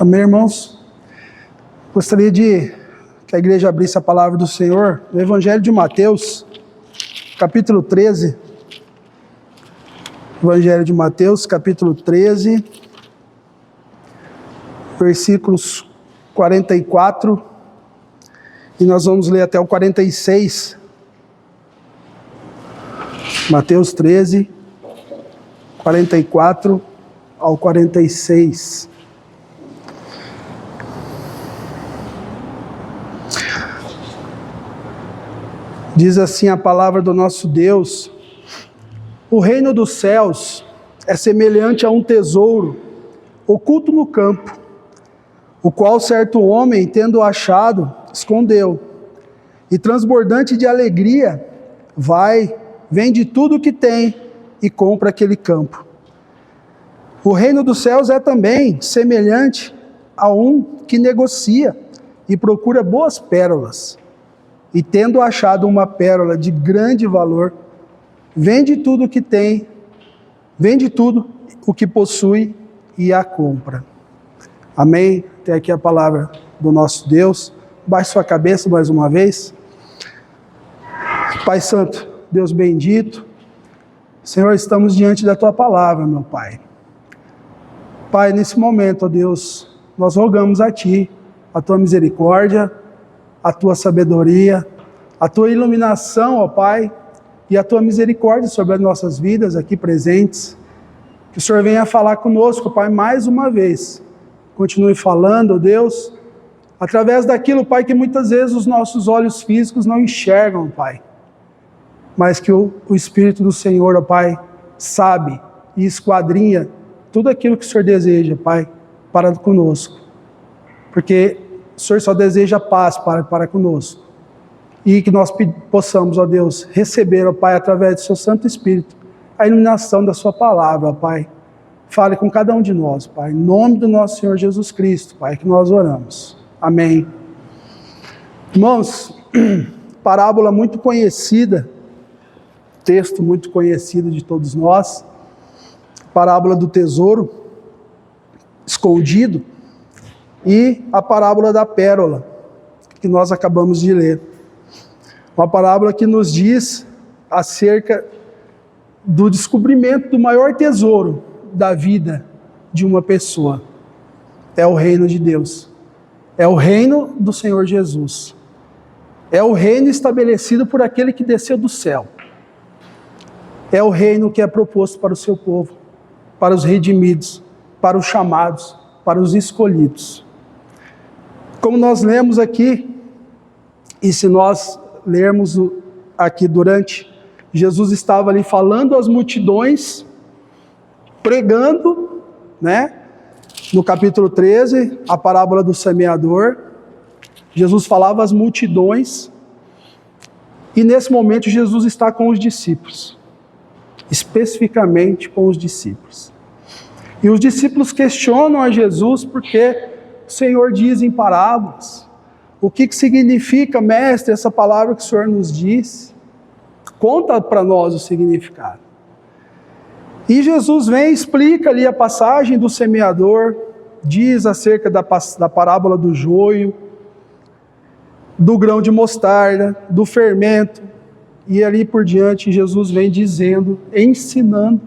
Amém, irmãos? Gostaria que a igreja abrisse a palavra do Senhor no Evangelho de Mateus, capítulo 13. Evangelho de Mateus, capítulo 13, versículos 44, e nós vamos ler até o 46. Mateus 13, 44 ao 46. Diz assim a palavra do nosso Deus: o reino dos céus é semelhante a um tesouro oculto no campo, o qual certo homem, tendo achado, escondeu, e transbordante de alegria, vende tudo o que tem e compra aquele campo. O reino dos céus é também semelhante a um que negocia e procura boas pérolas, e tendo achado uma pérola de grande valor, vende tudo o que tem, vende tudo o que possui e a compra. Amém? Até aqui a palavra do nosso Deus. Baixe sua cabeça mais uma vez. Pai Santo, Deus bendito, Senhor, estamos diante da Tua palavra, meu Pai. Pai, nesse momento, ó Deus, nós rogamos a Ti, a Tua misericórdia, a Tua sabedoria, a Tua iluminação, ó Pai, e a Tua misericórdia sobre as nossas vidas aqui presentes. Que o Senhor venha falar conosco, Pai, mais uma vez. Continue falando, ó Deus, através daquilo, Pai, que muitas vezes os nossos olhos físicos não enxergam, Pai. Mas que o Espírito do Senhor, ó Pai, sabe e esquadrinha tudo aquilo que o Senhor deseja, Pai, para conosco. Porque o Senhor só deseja paz para conosco. E que nós possamos, ó Deus, receber, ó Pai, através do Seu Santo Espírito, a iluminação da Sua palavra, ó Pai. Fale com cada um de nós, Pai. Em nome do nosso Senhor Jesus Cristo, Pai, que nós oramos. Amém. Irmãos, parábola muito conhecida, texto muito conhecido de todos nós, parábola do tesouro escondido e a parábola da pérola, que nós acabamos de ler. Uma parábola que nos diz acerca do descobrimento do maior tesouro da vida de uma pessoa. É o reino de Deus. É o reino do Senhor Jesus. É o reino estabelecido por aquele que desceu do céu. É o reino que é proposto para o seu povo, para os redimidos, para os chamados, para os escolhidos. Como nós lemos aqui, e se nós lermos aqui durante, Jesus estava ali falando às multidões, pregando, né? No capítulo 13, a parábola do semeador, Jesus falava às multidões, e nesse momento Jesus está com os discípulos, especificamente com os discípulos. E os discípulos questionam a Jesus porque o Senhor diz em parábolas. O que significa, mestre, essa palavra que o Senhor nos diz? Conta para nós o significado. E Jesus vem e explica ali a passagem do semeador, diz acerca da parábola do joio, do grão de mostarda, do fermento, e ali por diante Jesus vem dizendo, ensinando,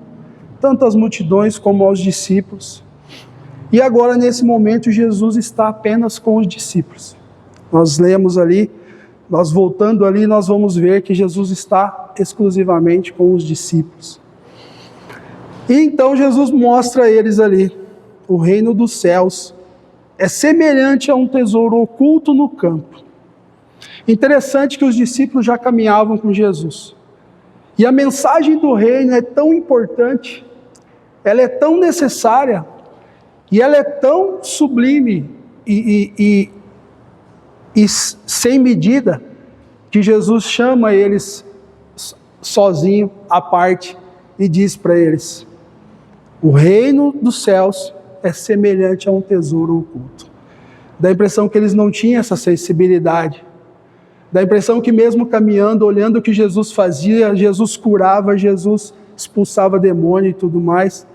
tanto às multidões como aos discípulos. E agora, nesse momento, Jesus está apenas com os discípulos. Nós lemos ali, nós voltando ali, nós vamos ver que Jesus está exclusivamente com os discípulos. E então Jesus mostra a eles ali, o reino dos céus é semelhante a um tesouro oculto no campo. Interessante que os discípulos já caminhavam com Jesus. E a mensagem do reino é tão importante, ela é tão necessária, e ela é tão sublime e sem medida, que Jesus chama eles sozinho, à parte, e diz para eles: o reino dos céus é semelhante a um tesouro oculto. Dá a impressão que eles não tinham essa sensibilidade. Dá a impressão que mesmo caminhando, olhando o que Jesus fazia, Jesus curava, Jesus expulsava demônio e tudo mais,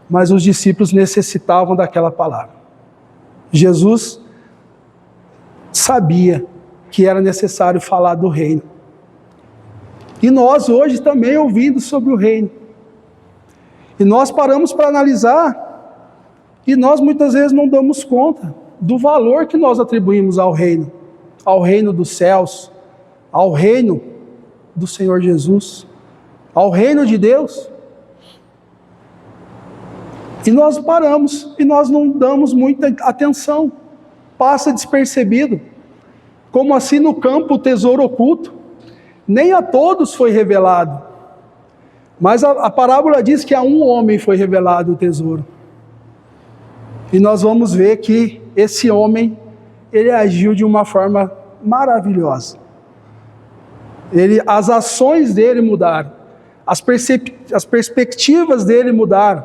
mas os discípulos necessitavam daquela palavra. Jesus sabia que era necessário falar do reino. E nós hoje também ouvindo sobre o reino. E nós paramos para analisar e nós muitas vezes não damos conta do valor que nós atribuímos ao reino dos céus, ao reino do Senhor Jesus, ao reino de Deus. E nós paramos e nós não damos muita atenção, passa despercebido. Como assim no campo o tesouro oculto? Nem a todos foi revelado. Mas a parábola diz que a um homem foi revelado o tesouro. E nós vamos ver que esse homem, ele agiu de uma forma maravilhosa. As ações dele mudaram. As perspectivas dele mudaram.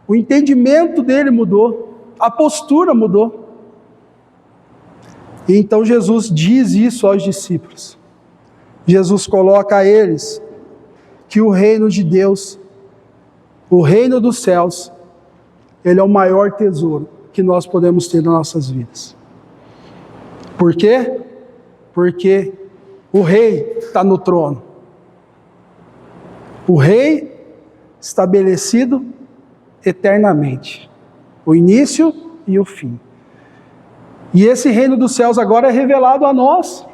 O entendimento dele mudou. A postura mudou. E então Jesus diz isso aos discípulos. Jesus coloca a eles que o reino de Deus, o reino dos céus, ele é o maior tesouro que nós podemos ter nas nossas vidas. Por quê? Porque o rei está no trono. O rei estabelecido eternamente. O início e o fim. E esse reino dos céus agora é revelado a nós.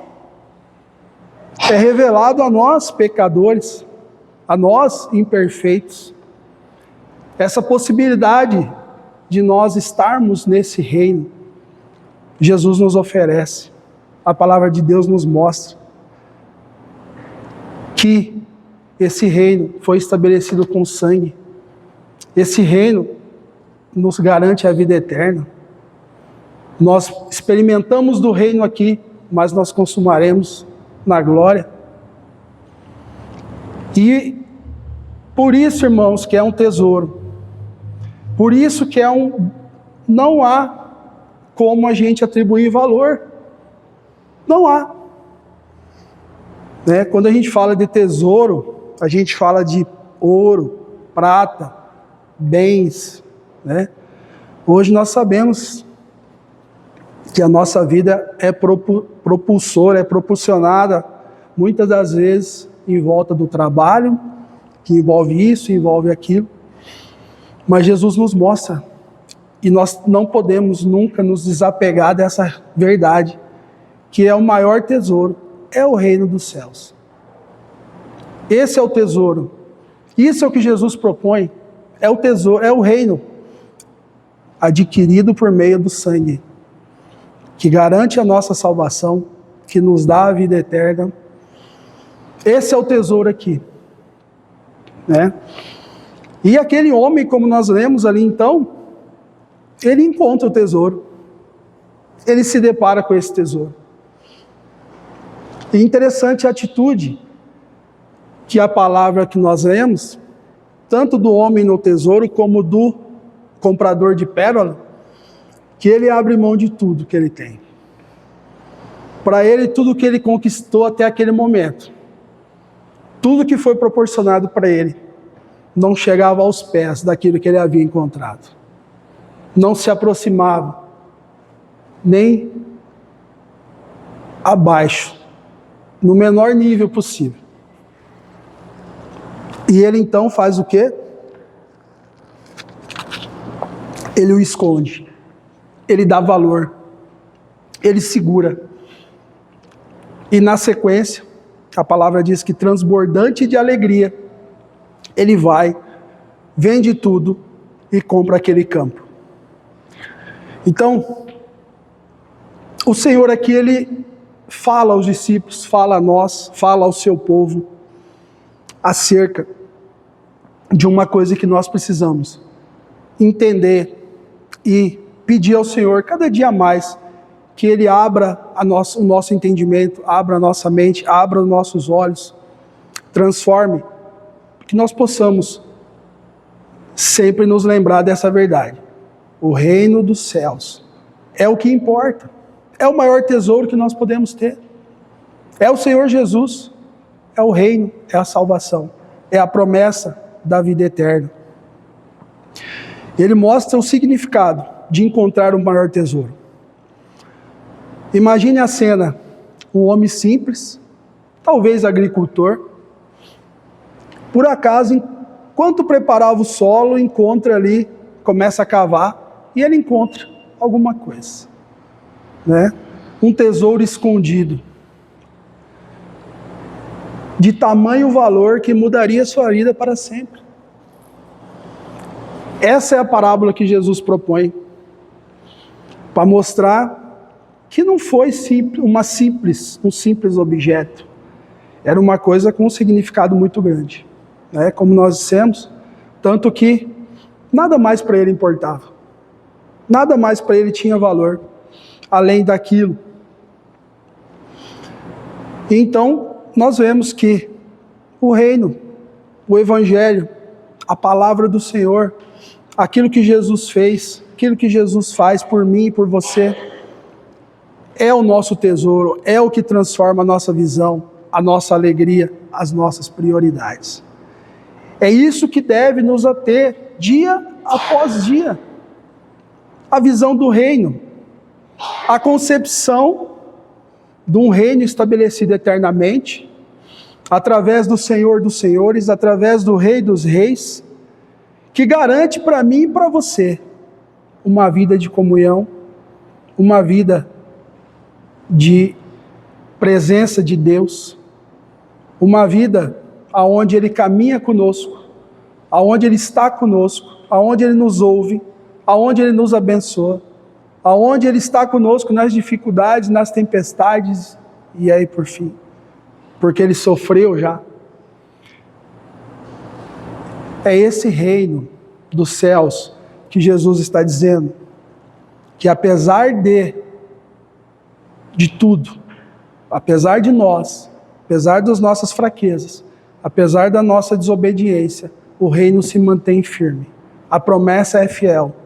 É revelado a nós, pecadores, a nós, imperfeitos. Essa possibilidade de nós estarmos nesse reino, Jesus nos oferece. A palavra de Deus nos mostra que esse reino foi estabelecido com sangue. Esse reino nos garante a vida eterna. Nós experimentamos do reino aqui, mas nós consumaremos na glória. E por isso, irmãos, que é um tesouro. Por isso que não há como a gente atribuir valor. Não há. Quando a gente fala de tesouro, a gente fala de ouro, prata, bens. Hoje nós sabemos que a nossa vida é propulsora, é propulsionada muitas das vezes em volta do trabalho, que envolve isso, envolve aquilo. Mas Jesus nos mostra, e nós não podemos nunca nos desapegar dessa verdade, que é o maior tesouro, é o reino dos céus. Esse é o tesouro. Isso é o que Jesus propõe. É o tesouro, é o reino adquirido por meio do sangue, que garante a nossa salvação, que nos dá a vida eterna. Esse é o tesouro aqui. E aquele homem, como nós lemos ali então, ele encontra o tesouro. Ele se depara com esse tesouro. E interessante a atitude que a palavra que nós lemos, tanto do homem no tesouro, como do comprador de pérola, que ele abre mão de tudo que ele tem. Para ele, tudo que ele conquistou até aquele momento, tudo que foi proporcionado para ele, não chegava aos pés daquilo que ele havia encontrado. Não se aproximava, nem abaixo, no menor nível possível. E ele então faz o quê? Ele o esconde. Ele dá valor. Ele segura. E na sequência, a palavra diz que transbordante de alegria, ele vai, vende tudo e compra aquele campo. Então, o Senhor aqui, ele fala aos discípulos, fala a nós, fala ao seu povo, acerca de uma coisa que nós precisamos entender e pedir ao Senhor cada dia mais que Ele abra o nosso entendimento, abra a nossa mente, abra os nossos olhos, transforme, que nós possamos sempre nos lembrar dessa verdade. O reino dos céus é o que importa, é o maior tesouro que nós podemos ter. É o Senhor Jesus, é o reino, é a salvação, é a promessa da vida eterna. Ele mostra o significado de encontrar o maior tesouro. Imagine a cena, um homem simples, talvez agricultor, por acaso, enquanto preparava o solo, encontra ali, começa a cavar, e ele encontra alguma coisa, né? Um tesouro escondido, de tamanho valor que mudaria sua vida para sempre. Essa é a parábola que Jesus propõe, para mostrar que não foi um simples objeto, era uma coisa com um significado muito grande, né? Como nós dissemos, tanto que nada mais para ele importava, nada mais para ele tinha valor, além daquilo. Então, nós vemos que o reino, o evangelho, a palavra do Senhor, aquilo que Jesus fez, aquilo que Jesus faz por mim e por você, é o nosso tesouro, é o que transforma a nossa visão, a nossa alegria, as nossas prioridades. É isso que deve nos ater dia após dia. A visão do reino, a concepção de um reino estabelecido eternamente, através do Senhor dos Senhores, através do Rei dos Reis, que garante para mim e para você uma vida de comunhão, uma vida de presença de Deus, uma vida aonde Ele caminha conosco, aonde Ele está conosco, aonde Ele nos ouve, aonde Ele nos abençoa, aonde Ele está conosco nas dificuldades, nas tempestades, e aí por fim, porque Ele sofreu já. É esse reino dos céus que Jesus está dizendo, que apesar de tudo, apesar de nós, apesar das nossas fraquezas, apesar da nossa desobediência, o reino se mantém firme. A promessa é fiel.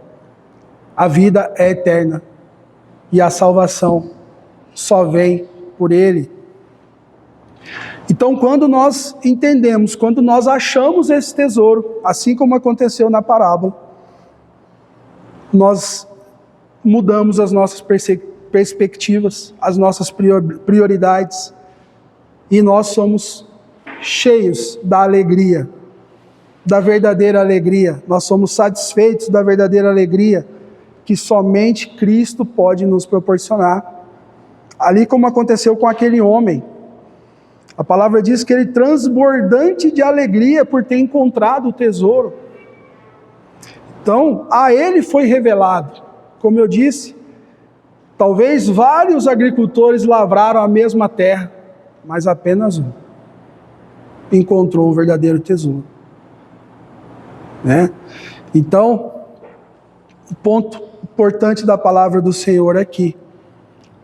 A vida é eterna. E a salvação só vem por Ele. Então, quando nós entendemos, quando nós achamos esse tesouro, assim como aconteceu na parábola, nós mudamos as nossas perspectivas, as nossas prioridades, e nós somos cheios da alegria, da verdadeira alegria. Nós somos satisfeitos da verdadeira alegria que somente Cristo pode nos proporcionar. Ali como aconteceu com aquele homem, a palavra diz que ele transbordante de alegria por ter encontrado o tesouro. Então, a ele foi revelado. Como eu disse, talvez vários agricultores lavraram a mesma terra, mas apenas um encontrou o verdadeiro tesouro, né? Então, o ponto importante da palavra do Senhor aqui,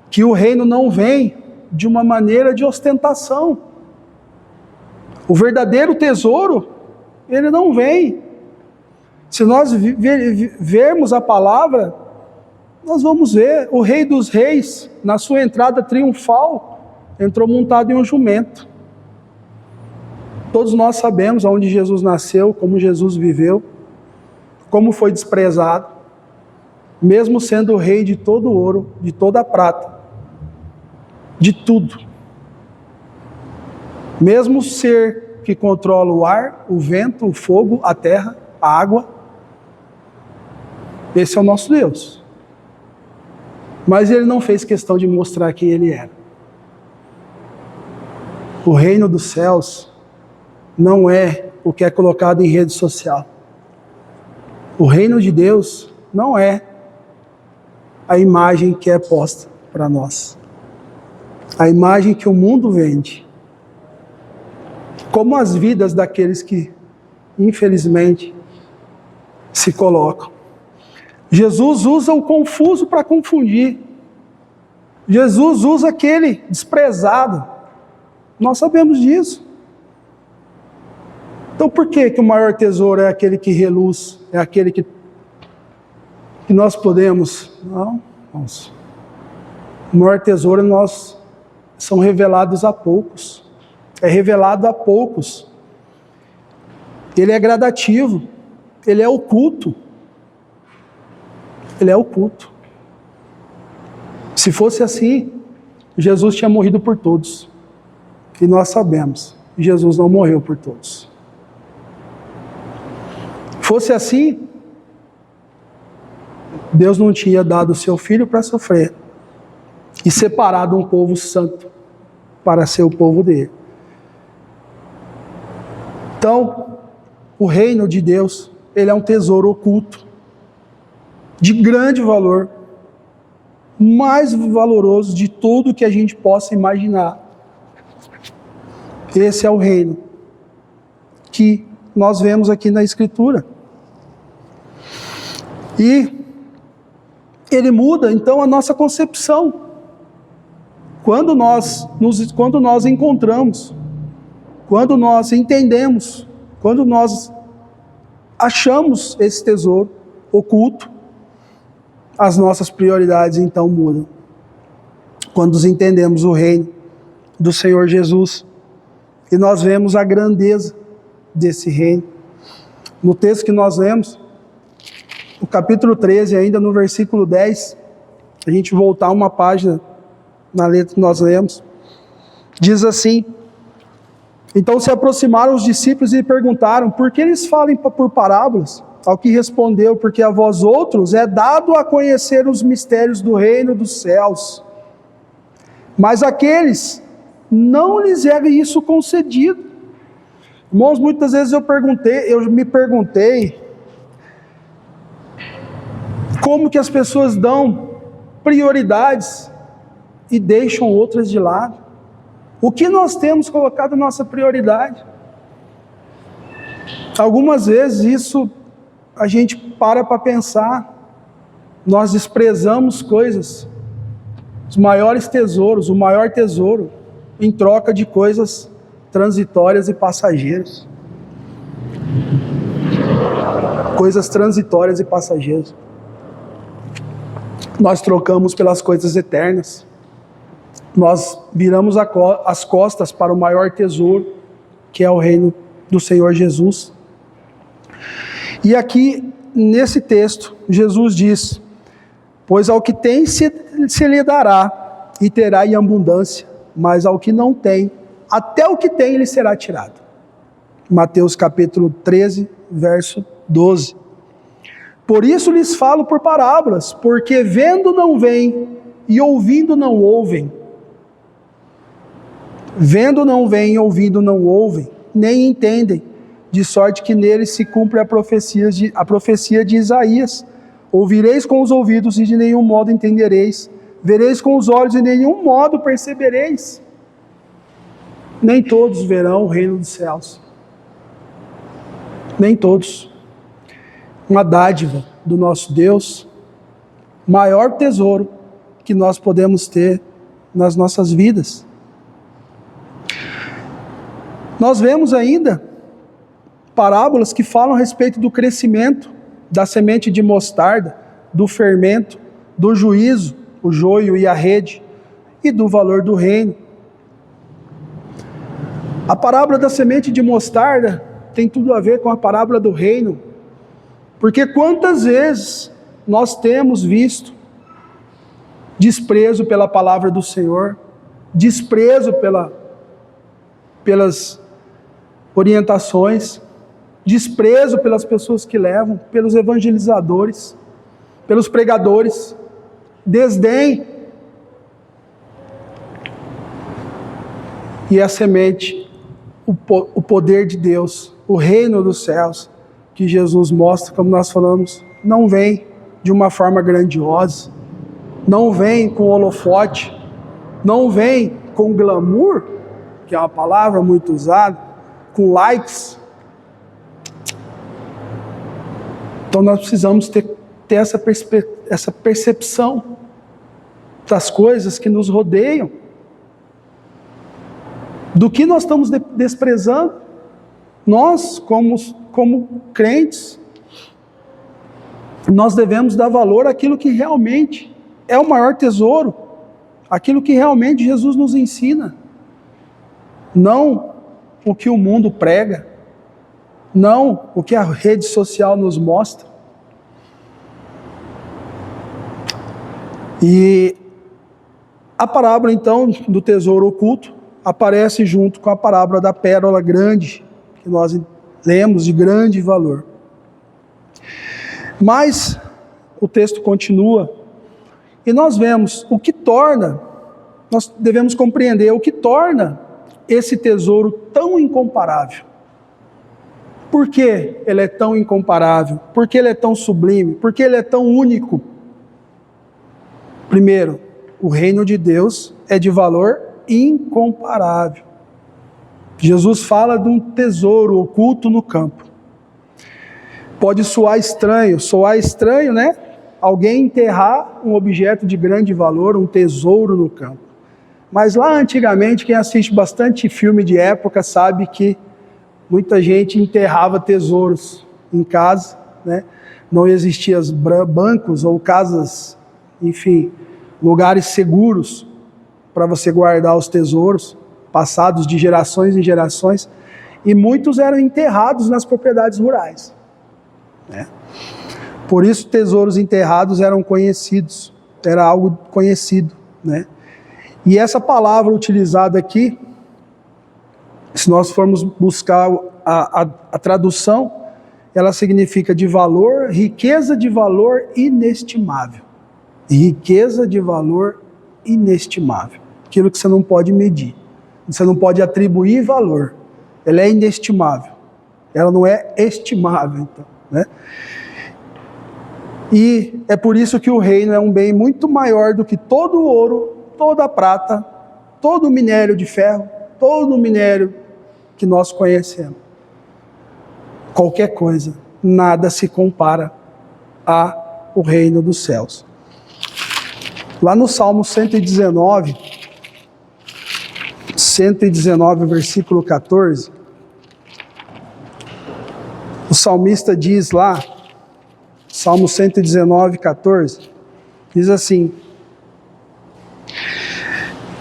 que o reino não vem de uma maneira de ostentação. O verdadeiro tesouro, ele não vem. Se nós vermos a palavra, nós vamos ver o Rei dos Reis, na sua entrada triunfal, entrou montado em um jumento. Todos nós sabemos onde Jesus nasceu, como Jesus viveu, como foi desprezado, mesmo sendo o rei de todo o ouro, de toda a prata, de tudo. Mesmo ser que controla o ar, o vento, o fogo, a terra, a água, esse é o nosso Deus. Mas ele não fez questão de mostrar quem ele era. O reino dos céus não é o que é colocado em rede social. O reino de Deus não é a imagem que é posta para nós. A imagem que o mundo vende. Como as vidas daqueles que, infelizmente, se colocam. Jesus usa o confuso para confundir. Jesus usa aquele desprezado. Nós sabemos disso. Então por que o maior tesouro é aquele que reluz, é aquele que nós podemos? Não, irmãos. O maior tesouro são revelados a poucos. É revelado a poucos. Ele é gradativo, ele é oculto. Ele é oculto. Se fosse assim, Jesus tinha morrido por todos. E nós sabemos, Jesus não morreu por todos. Fosse assim, Deus não tinha dado o seu Filho para sofrer e separado um povo santo para ser o povo dele. Então, o reino de Deus, ele é um tesouro oculto, de grande valor, mais valoroso de tudo que a gente possa imaginar. Esse é o reino que nós vemos aqui na Escritura. E ele muda, então, a nossa concepção. Quando nós encontramos, quando nós entendemos, quando nós achamos esse tesouro oculto, as nossas prioridades então mudam. Quando nós entendemos o reino do Senhor Jesus, e nós vemos a grandeza desse reino. No texto que nós lemos, no capítulo 13, ainda no versículo 10, a gente voltar uma página na letra que nós lemos, diz assim: então se aproximaram os discípulos e lhe perguntaram, por que eles falam por parábolas? Ao que respondeu, porque a vós outros é dado a conhecer os mistérios do reino dos céus, mas aqueles não lhes é isso concedido. Irmãos, muitas vezes eu me perguntei como que as pessoas dão prioridades e deixam outras de lado. O que nós temos colocado nossa prioridade? Algumas vezes isso a gente para pensar, nós desprezamos coisas, os maiores tesouros, o maior tesouro, em troca de coisas transitórias e passageiras. Coisas transitórias e passageiras. Nós trocamos pelas coisas eternas. Nós viramos as costas para o maior tesouro, que é o reino do Senhor Jesus. E aqui, nesse texto, Jesus diz: pois ao que tem se lhe dará, e terá em abundância, mas ao que não tem, até o que tem lhe será tirado. Mateus capítulo 13, verso 12. Por isso lhes falo por parábolas, porque vendo não veem, e ouvindo não ouvem. Vendo não veem, ouvindo não ouvem, nem entendem, de sorte que neles se cumpre a profecia de Isaías: ouvireis com os ouvidos e de nenhum modo entendereis, vereis com os olhos e de nenhum modo percebereis. Nem todos verão o reino dos céus. Nem todos. Uma dádiva do nosso Deus, maior tesouro que nós podemos ter nas nossas vidas. Nós vemos ainda parábolas que falam a respeito do crescimento da semente de mostarda, do fermento, do juízo, o joio e a rede, e do valor do reino. A parábola da semente de mostarda tem tudo a ver com a parábola do reino, porque quantas vezes nós temos visto desprezo pela palavra do Senhor, desprezo pelas orientações, desprezo pelas pessoas que levam, pelos evangelizadores, pelos pregadores, desdém. E a semente, o poder de Deus, o reino dos céus, que Jesus mostra, como nós falamos, não vem de uma forma grandiosa, não vem com holofote, não vem com glamour, que é uma palavra muito usada, com likes. Então nós precisamos ter essa percepção das coisas que nos rodeiam, do que nós estamos desprezando. Nós, como crentes, nós devemos dar valor àquilo que realmente é o maior tesouro, aquilo que realmente Jesus nos ensina, não o que o mundo prega, não o que a rede social nos mostra. E a parábola, então, do tesouro oculto aparece junto com a parábola da pérola grande, que nós lemos, de grande valor. Mas o texto continua e nós vemos o que torna, nós devemos compreender o que torna esse tesouro tão incomparável. Por que ele é tão incomparável? Por que ele é tão sublime? Por que ele é tão único? Primeiro, o reino de Deus é de valor incomparável. Jesus fala de um tesouro oculto no campo. Pode soar estranho, né? Alguém enterrar um objeto de grande valor, um tesouro no campo. Mas lá antigamente, quem assiste bastante filme de época sabe que muita gente enterrava tesouros em casa, né? Não existiam bancos ou casas, enfim, lugares seguros para você guardar os tesouros, passados de gerações em gerações, e muitos eram enterrados nas propriedades rurais, né? Por isso tesouros enterrados eram conhecidos, era algo conhecido, né? E essa palavra utilizada aqui, se nós formos buscar a tradução, ela significa de valor, riqueza de valor inestimável. Riqueza de valor inestimável. Aquilo que você não pode medir. Você não pode atribuir valor. Ela é inestimável. Ela não é estimável, então, né? E é por isso que o reino é um bem muito maior do que todo o ouro, toda a prata, todo o minério de ferro, todo o minério que nós conhecemos. Qualquer coisa, nada se compara ao reino dos céus. Lá no Salmo 119, versículo 14, o salmista diz lá, Salmo 119, 14, diz assim: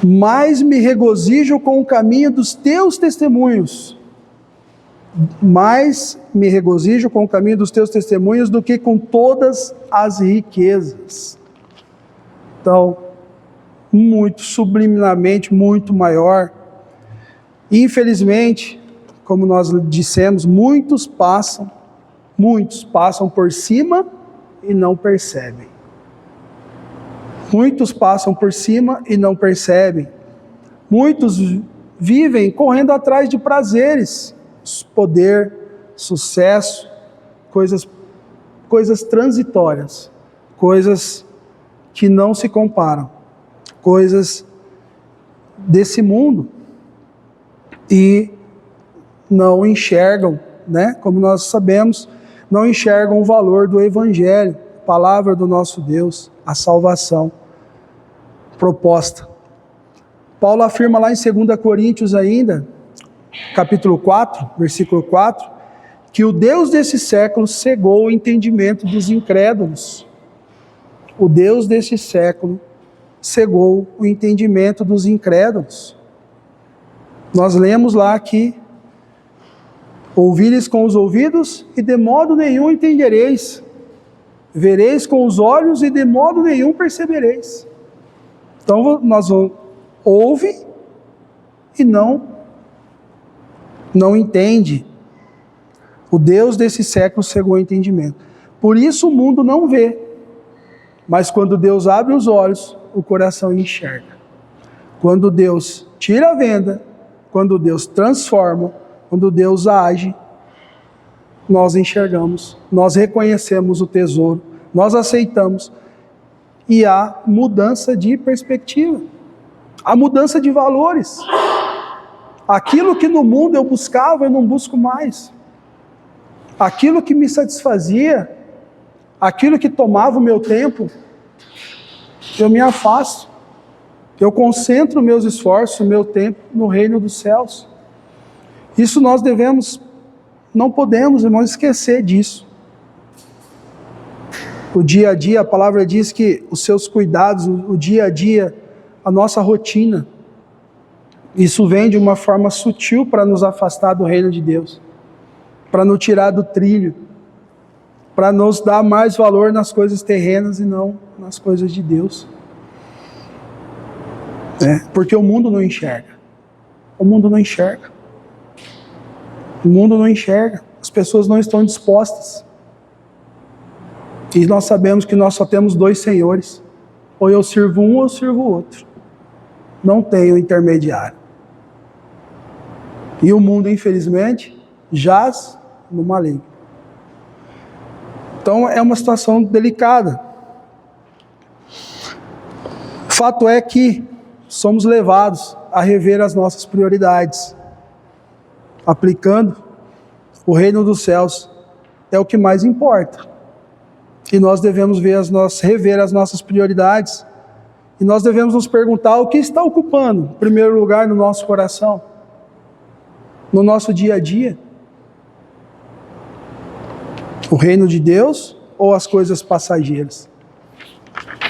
mais me regozijo com o caminho dos teus testemunhos, mais me regozijo com o caminho dos teus testemunhos do que com todas as riquezas. Então, muito subliminamente, muito maior. Infelizmente, como nós dissemos, muitos passam por cima e não percebem. Muitos passam por cima e não percebem. Muitos vivem correndo atrás de prazeres, poder, sucesso, coisas transitórias, coisas que não se comparam, coisas desse mundo, e não enxergam, né? Como nós sabemos, não enxergam o valor do Evangelho, a palavra do nosso Deus, a salvação proposta. Paulo afirma lá em 2 Coríntios ainda, capítulo 4, versículo 4, que o Deus desse século cegou o entendimento dos incrédulos. O Deus desse século cegou o entendimento dos incrédulos. Nós lemos lá que ouvireis com os ouvidos e de modo nenhum entendereis. Vereis com os olhos e de modo nenhum percebereis. Então nós ouve e não entende. O Deus desse século cegou o entendimento. Por isso o mundo não vê. Mas quando Deus abre os olhos, o coração enxerga. Quando Deus tira a venda, quando Deus transforma, quando Deus age, nós enxergamos, nós reconhecemos o tesouro, nós aceitamos, e há mudança de perspectiva, há mudança de valores. Aquilo que no mundo eu buscava, eu não busco mais. Aquilo que me satisfazia, aquilo que tomava o meu tempo, eu me afasto. Eu concentro meus esforços, meu tempo no reino dos céus. Isso nós não podemos, irmãos, esquecer disso. O dia a dia, a palavra diz que os seus cuidados, o dia a dia, a nossa rotina, isso vem de uma forma sutil para nos afastar do reino de Deus, para nos tirar do trilho, para nos dar mais valor nas coisas terrenas e não nas coisas de Deus. Porque o mundo não enxerga. O mundo não enxerga. O mundo não enxerga. As pessoas não estão dispostas. E nós sabemos que nós só temos dois senhores. Ou eu sirvo um ou eu sirvo o outro. Não tem o intermediário. E o mundo, infelizmente, jaz no maligno. Então é uma situação delicada. Fato é que somos levados a rever as nossas prioridades. Aplicando o reino dos céus é o que mais importa. E nós devemos rever as nossas prioridades. E nós devemos nos perguntar o que está ocupando o primeiro lugar no nosso coração, no nosso dia a dia. O reino de Deus ou as coisas passageiras?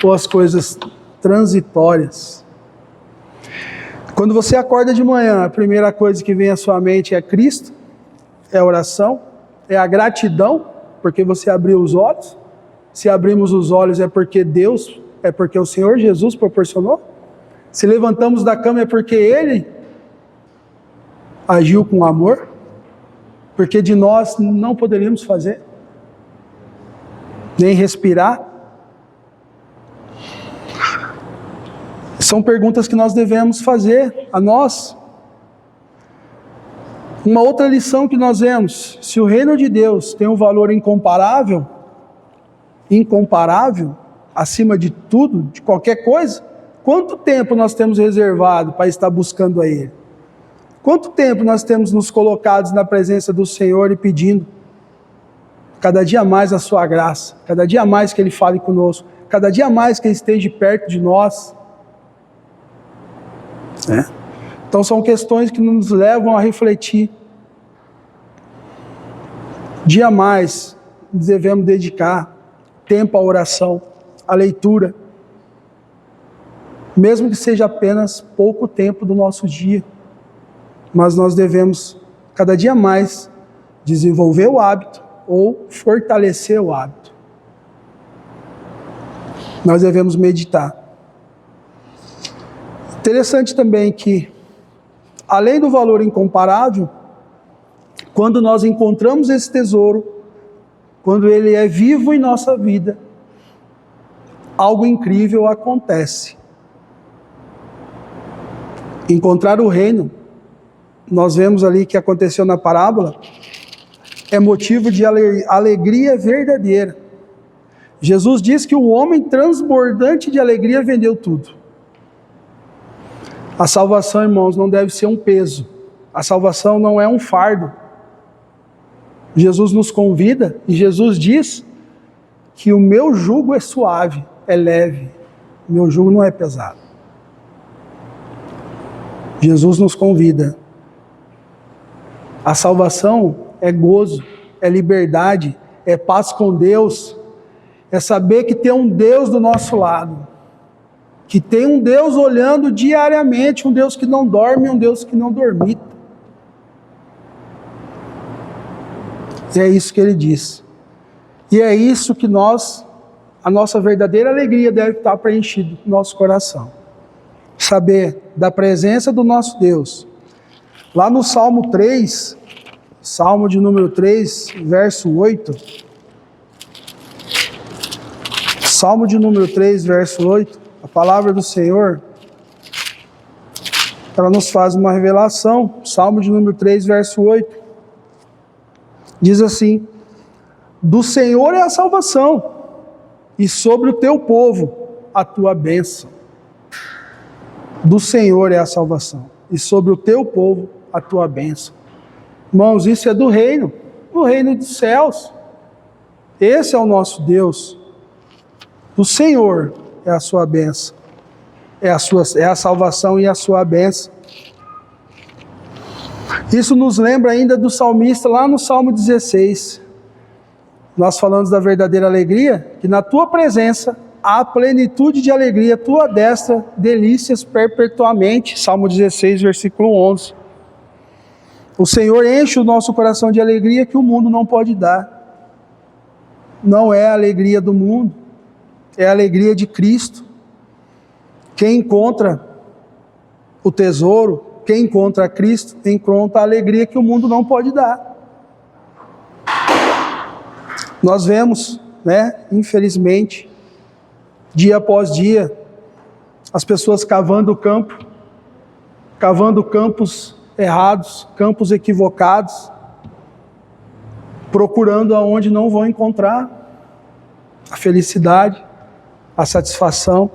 Ou as coisas transitórias? Quando você acorda de manhã, a primeira coisa que vem à sua mente é Cristo, é a oração, é a gratidão, porque você abriu os olhos. Se abrimos os olhos é porque Deus, é porque o Senhor Jesus proporcionou. Se levantamos da cama é porque Ele agiu com amor, porque de nós não poderíamos fazer, nem respirar. São perguntas que nós devemos fazer a nós. Uma outra lição que nós vemos: se o reino de Deus tem um valor incomparável, acima de tudo, de qualquer coisa, quanto tempo nós temos reservado para estar buscando a Ele? Quanto tempo nós temos nos colocados na presença do Senhor e pedindo cada dia mais a sua graça, cada dia mais que Ele fale conosco, cada dia mais que Ele esteja perto de nós? Então são questões que nos levam a refletir. Dia mais devemos dedicar tempo à oração, à leitura, mesmo que seja apenas pouco tempo do nosso dia, mas nós devemos cada dia mais desenvolver o hábito ou fortalecer o hábito. Nós devemos meditar. Interessante também que, além do valor incomparável, quando nós encontramos esse tesouro, quando ele é vivo em nossa vida, algo incrível acontece. Encontrar o reino, nós vemos ali que aconteceu na parábola, é motivo de alegria verdadeira. Jesus diz que o homem transbordante de alegria vendeu tudo. A salvação, irmãos, não deve ser um peso. A salvação não é um fardo. Jesus nos convida e Jesus diz que o meu jugo é suave, é leve. O meu jugo não é pesado. Jesus nos convida. A salvação é gozo, é liberdade, é paz com Deus, é saber que tem um Deus do nosso lado, que tem um Deus olhando diariamente, um Deus que não dorme, um Deus que não dormita. E é isso que ele diz. E é isso que a nossa verdadeira alegria deve estar preenchida no nosso coração. Saber da presença do nosso Deus. Lá no Salmo 3, Salmo de número 3, verso 8. Salmo de número 3, verso 8. A palavra do Senhor, ela nos faz uma revelação. Salmo de número 3, verso 8. Diz assim: do Senhor é a salvação, e sobre o teu povo a tua bênção. Do Senhor é a salvação, e sobre o teu povo a tua bênção. Irmãos, isso é do reino dos céus. Esse é o nosso Deus. Do Senhor é a sua bênção, é a salvação e a sua bênção. Isso nos lembra ainda do salmista lá no Salmo 16. Nós falamos da verdadeira alegria, que na tua presença há plenitude de alegria, tua destra, delícias perpetuamente. Salmo 16, versículo 11. O Senhor enche o nosso coração de alegria que o mundo não pode dar. Não é a alegria do mundo, é a alegria de Cristo. Quem encontra o tesouro, quem encontra Cristo, encontra a alegria que o mundo não pode dar. Nós vemos, infelizmente, dia após dia, as pessoas cavando campos errados, campos equivocados, procurando aonde não vão encontrar a felicidade, a satisfação.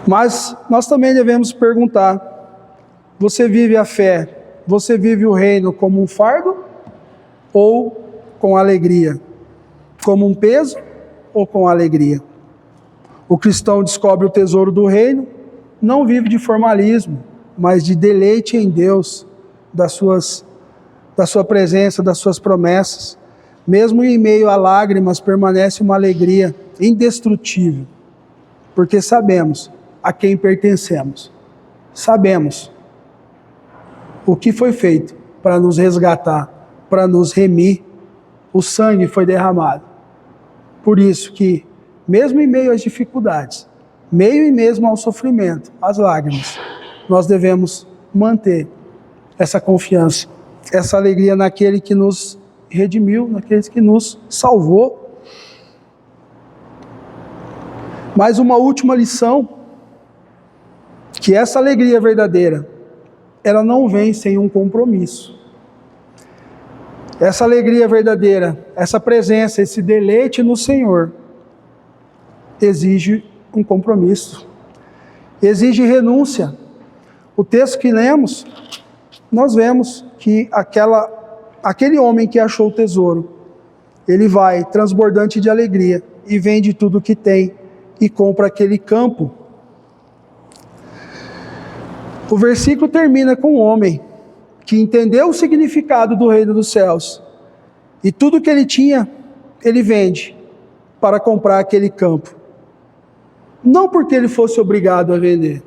Mas nós também devemos perguntar: você vive a fé, você vive o reino como um fardo ou com alegria? Como um peso ou com alegria? O cristão descobre o tesouro do reino, não vive de formalismo, mas de deleite em Deus, da sua presença, das suas promessas. Mesmo em meio a lágrimas, permanece uma alegria indestrutível, porque sabemos a quem pertencemos. Sabemos o que foi feito para nos resgatar, para nos remir. O sangue foi derramado. Por isso que, mesmo em meio às dificuldades, meio e mesmo ao sofrimento, às lágrimas, nós devemos manter essa confiança, essa alegria naquele que nos redimiu, naquele que nos salvou. Mais uma última lição, que essa alegria verdadeira, ela não vem sem um compromisso. Essa alegria verdadeira, essa presença, esse deleite no Senhor, exige um compromisso, exige renúncia. O texto que lemos, nós vemos que aquele homem que achou o tesouro, ele vai transbordante de alegria e vende tudo o que tem e compra aquele campo. O versículo termina com um homem que entendeu o significado do reino dos céus e tudo que ele tinha, ele vende para comprar aquele campo. Não porque ele fosse obrigado a vender,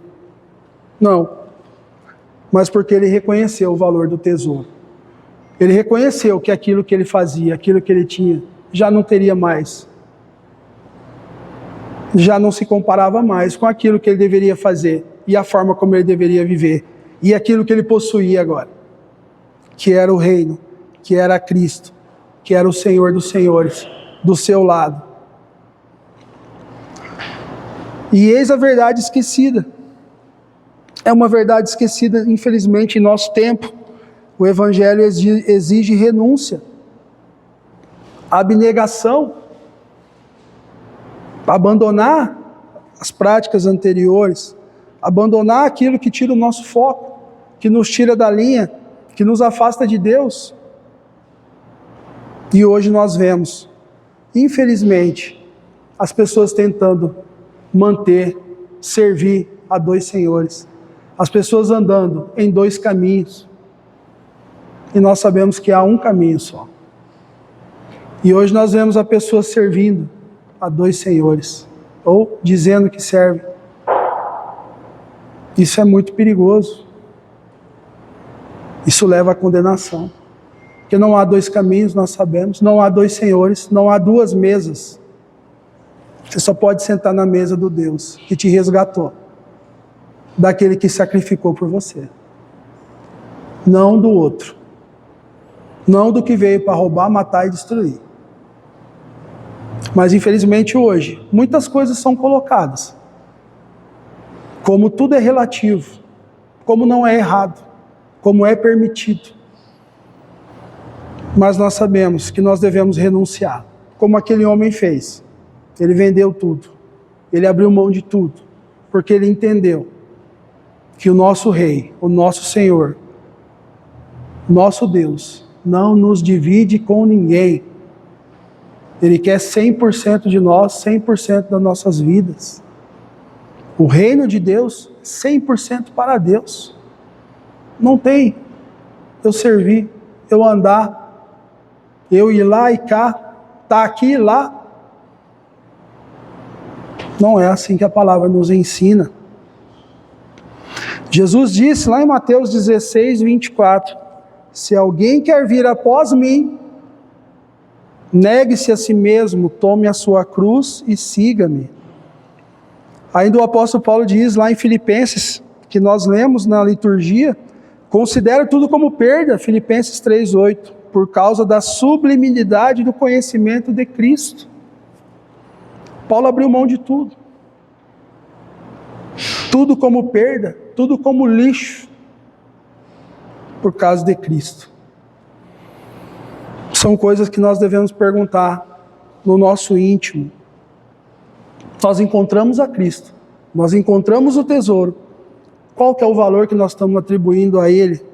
não, mas porque ele reconheceu o valor do tesouro. Ele reconheceu que aquilo que ele fazia, aquilo que ele tinha, já não teria mais. Já não se comparava mais com aquilo que ele deveria fazer e a forma como ele deveria viver e aquilo que ele possuía agora, que era o reino, que era Cristo, que era o Senhor dos senhores, do seu lado. E eis a verdade esquecida. É uma verdade esquecida, infelizmente, em nosso tempo. O Evangelho exige renúncia, abnegação, abandonar as práticas anteriores, abandonar aquilo que tira o nosso foco, que nos tira da linha, que nos afasta de Deus. E hoje nós vemos, infelizmente, as pessoas tentando manter, servir a dois senhores. As pessoas andando em dois caminhos. E nós sabemos que há um caminho só. E hoje nós vemos a pessoa servindo a dois senhores, ou dizendo que serve. Isso é muito perigoso. Isso leva à condenação. Porque não há dois caminhos, nós sabemos, não há dois senhores, não há duas mesas. Você só pode sentar na mesa do Deus que te resgatou, daquele que sacrificou por você. Não do outro. Não do que veio para roubar, matar e destruir. Mas infelizmente hoje, muitas coisas são colocadas. Como tudo é relativo, como não é errado, como é permitido. Mas nós sabemos que nós devemos renunciar, como aquele homem fez. Ele vendeu tudo, ele abriu mão de tudo, porque ele entendeu que o nosso Rei, o nosso Senhor, nosso Deus, não nos divide com ninguém. Ele quer 100% de nós, 100% das nossas vidas. O reino de Deus, 100% para Deus. Não tem eu servir, eu andar, eu ir lá e cá, tá aqui e lá. Não é assim que a palavra nos ensina. Jesus disse lá em Mateus 16, 24, se alguém quer vir após mim, negue-se a si mesmo, tome a sua cruz e siga-me. Ainda o apóstolo Paulo diz lá em Filipenses, que nós lemos na liturgia, considero tudo como perda, Filipenses 3:8, por causa da sublimidade do conhecimento de Cristo. Paulo abriu mão de tudo. Tudo como perda, tudo como lixo, por causa de Cristo. São coisas que nós devemos perguntar no nosso íntimo. Nós encontramos a Cristo, nós encontramos o tesouro. Qual que é o valor que nós estamos atribuindo a Ele?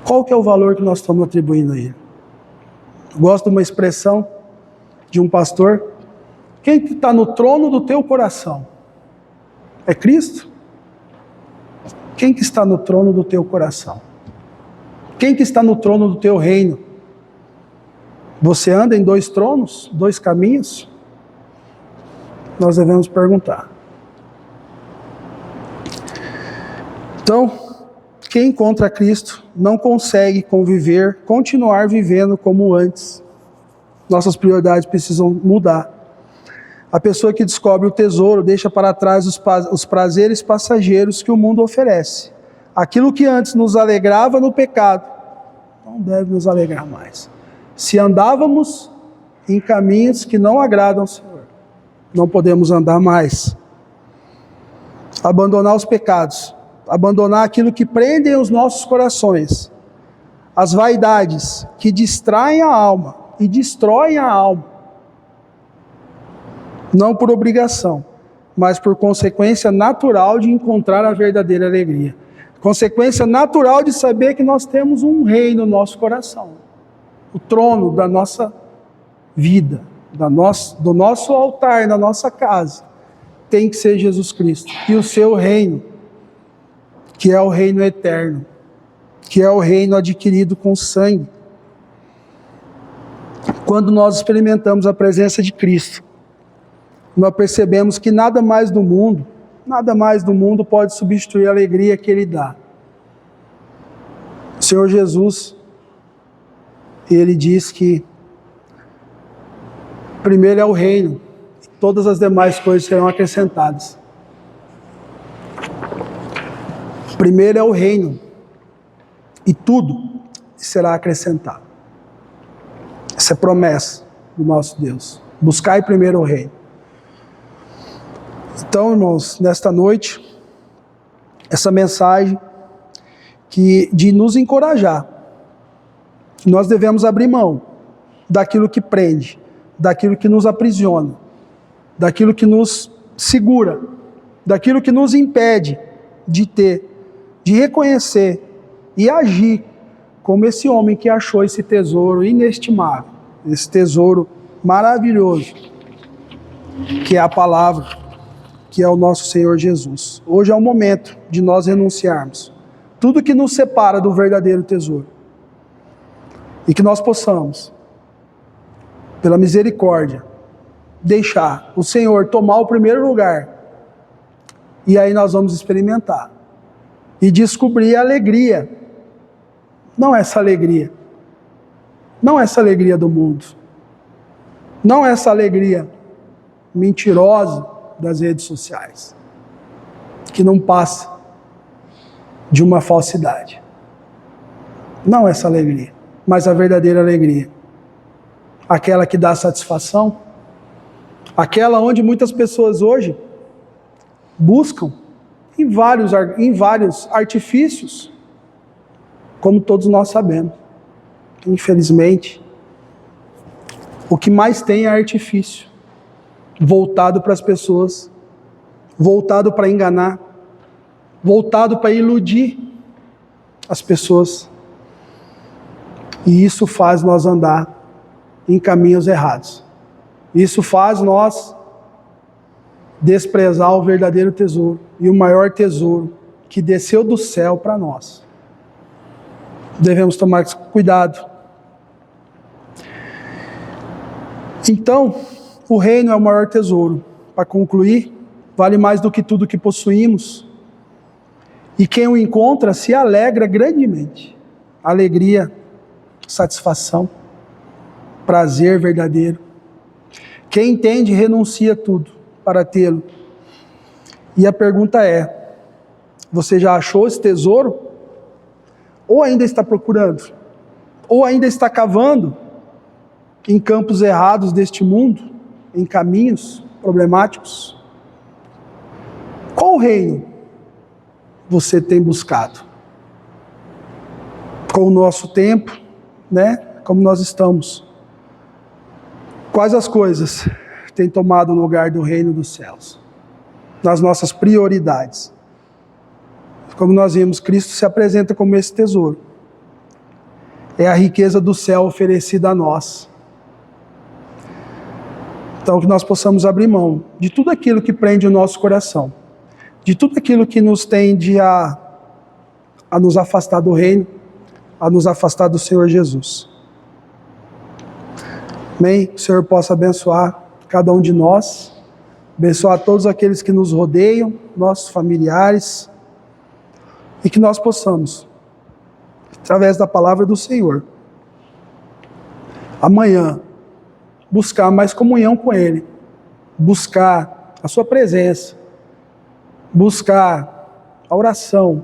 Qual que é o valor que nós estamos atribuindo a Ele? Eu gosto de uma expressão de um pastor. Quem que está no trono do teu coração? É Cristo? Quem que está no trono do teu coração? Quem que está no trono do teu reino? Você anda em 2 tronos? 2 caminhos? Nós devemos perguntar. Então, quem encontra Cristo não consegue continuar vivendo como antes. Nossas prioridades precisam mudar. A pessoa que descobre o tesouro deixa para trás os prazeres passageiros que o mundo oferece. Aquilo que antes nos alegrava no pecado, não deve nos alegrar mais. Se andávamos em caminhos que não agradam ao Senhor, não podemos andar mais. Abandonar os pecados, abandonar aquilo que prende os nossos corações, as vaidades que distraem a alma e destroem a alma, não por obrigação, mas por consequência natural de encontrar a verdadeira alegria. Consequência natural de saber que nós temos um rei no nosso coração, o trono da nossa vida, do nosso altar, na nossa casa, tem que ser Jesus Cristo. E o seu reino, que é o reino eterno, que é o reino adquirido com sangue. Quando nós experimentamos a presença de Cristo, nós percebemos que nada mais do mundo pode substituir a alegria que Ele dá. O Senhor Jesus, Ele diz que primeiro é o reino, e todas as demais coisas serão acrescentadas. Primeiro é o reino, e tudo será acrescentado. Essa é a promessa do nosso Deus. Buscai primeiro o reino. Então, irmãos, nesta noite, essa mensagem de nos encorajar, nós devemos abrir mão daquilo que prende, daquilo que nos aprisiona, daquilo que nos segura, daquilo que nos impede de reconhecer e agir como esse homem que achou esse tesouro inestimável, esse tesouro maravilhoso, que é a palavra, que é o nosso Senhor Jesus. Hoje é o momento de nós renunciarmos tudo que nos separa do verdadeiro tesouro, e que nós possamos, pela misericórdia, deixar o Senhor tomar o primeiro lugar, e aí nós vamos experimentar e descobrir a alegria, não essa alegria do mundo, não essa alegria mentirosa das redes sociais, que não passa de uma falsidade. Não essa alegria, mas a verdadeira alegria, aquela que dá satisfação, aquela onde muitas pessoas hoje buscam em vários artifícios, como todos nós sabemos. Infelizmente, o que mais tem é artifício, voltado para as pessoas, voltado para enganar, voltado para iludir as pessoas. E isso faz nós andar em caminhos errados. Isso faz nós desprezar o verdadeiro tesouro e o maior tesouro que desceu do céu para nós. Devemos tomar cuidado. Então, o reino é o maior tesouro. Para concluir, vale mais do que tudo que possuímos. E quem o encontra se alegra grandemente. Alegria, satisfação, prazer verdadeiro. Quem entende renuncia tudo para tê-lo. E a pergunta é: você já achou esse tesouro? Ou ainda está procurando? Ou ainda está cavando em campos errados deste mundo, em caminhos problemáticos? Qual reino você tem buscado? Com o nosso tempo, né? Como nós estamos? Quais as coisas têm tomado o lugar do reino dos céus? Nas nossas prioridades. Como nós vimos, Cristo se apresenta como esse tesouro. É a riqueza do céu oferecida a nós. Então, que nós possamos abrir mão de tudo aquilo que prende o nosso coração, de tudo aquilo que nos tende a nos afastar do reino, a nos afastar do Senhor Jesus. Amém? Que o Senhor possa abençoar cada um de nós, abençoar todos aqueles que nos rodeiam, nossos familiares, e que nós possamos, através da palavra do Senhor, amanhã, buscar mais comunhão com Ele, buscar a sua presença, buscar a oração,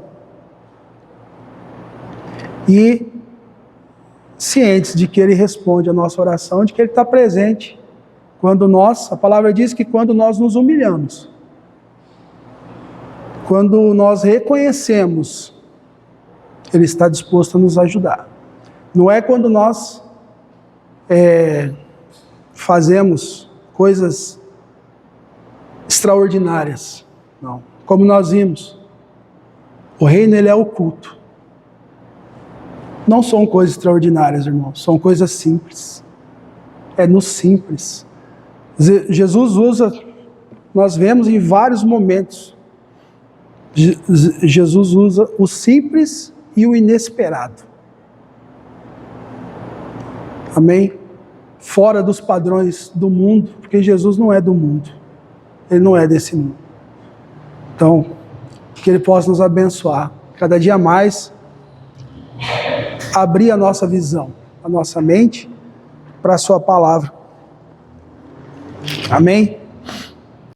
e cientes de que Ele responde a nossa oração, de que Ele está presente quando nós, a palavra diz que quando nós nos humilhamos, quando nós reconhecemos, Ele está disposto a nos ajudar. Não é quando nós fazemos coisas extraordinárias, não. Como nós vimos, o reino ele é oculto. Não são coisas extraordinárias, irmãos, são coisas simples. É no simples. Jesus usa, nós vemos em vários momentos, Jesus usa o simples e o inesperado. Amém? Fora dos padrões do mundo, porque Jesus não é do mundo. Ele não é desse mundo. Então, que Ele possa nos abençoar. Cada dia mais, abrir a nossa visão, a nossa mente, para a sua palavra. Amém?